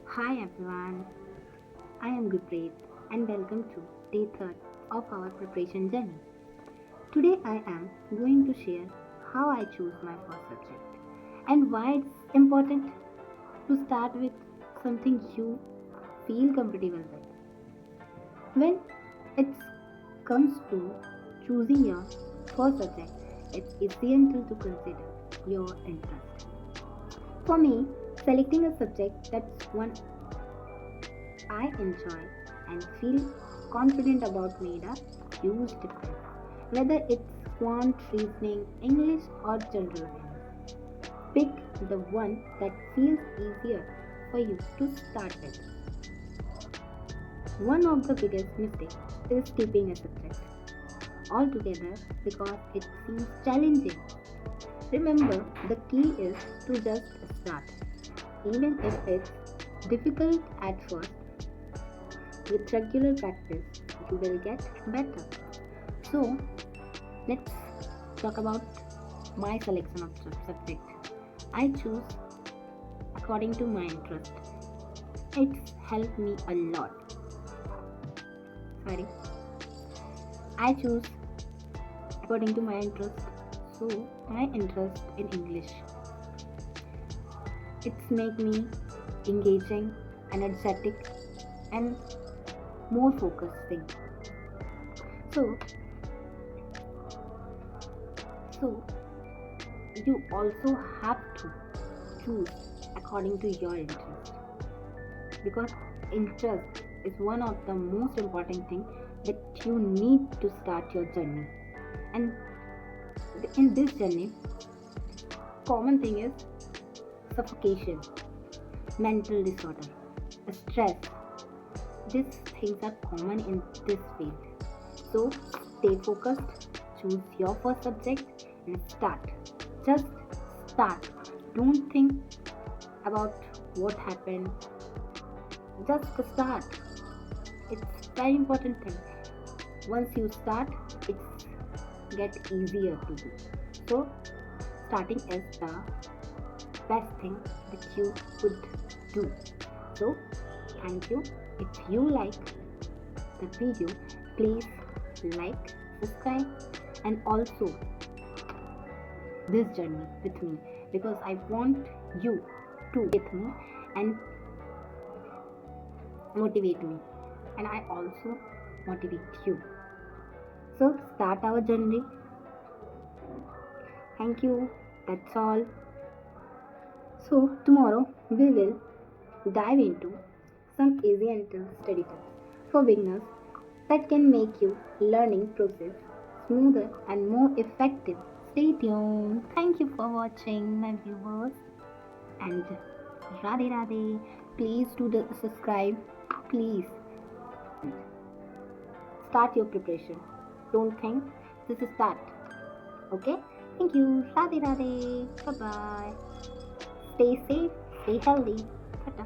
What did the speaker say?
Hi everyone, I am Gurpreet and welcome to day 3 of our preparation journey. Today I am going to share how I choose my first subject and why it's important to start with something you feel comfortable with. When it comes to choosing your first subject, it's essential to consider your interest. For me, selecting a subject that's one I enjoy and feel confident about made a huge difference. Whether it's quant, reasoning, English, or general awareness, pick the one that feels easier for you to start with. One of the biggest mistakes is skipping a subject altogether because it seems challenging. Remember, the key is to just start, even if it's difficult at first. With regular practice, you will get better. So, let's talk about my selection of subject. I choose according to my interest. It's helped me a lot. Sorry. I choose according to my interest. So, my interest in English. It's make me engaging, energetic, and more focused thing. So, so you also have to choose according to your interest because interest is one of the most important thing that you need to start your journey. And in this journey, common thing is suffocation, mental disorder, stress. These things are common in this field. So stay focused, choose your first subject and start. Just start. Don't think about what happened. Just start. It's very important thing. Once you start, it's get easier to do. So starting is the best thing that you could do. So thank you. If you like the video, please like, subscribe, and also this journey with me because I want you to with me and motivate me, and I also motivate you. So start our journey. Thank you. That's all. So tomorrow we will dive into some easy and study tips for beginners that can make your learning process smoother and more effective. Stay tuned. Thank you for watching, my viewers. And Radhe Radhe. Please do the subscribe. Please start your preparation. Don't think this is start. Okay? Thank you. Radhe Radhe. Bye bye. Stay safe. Stay healthy. Tata.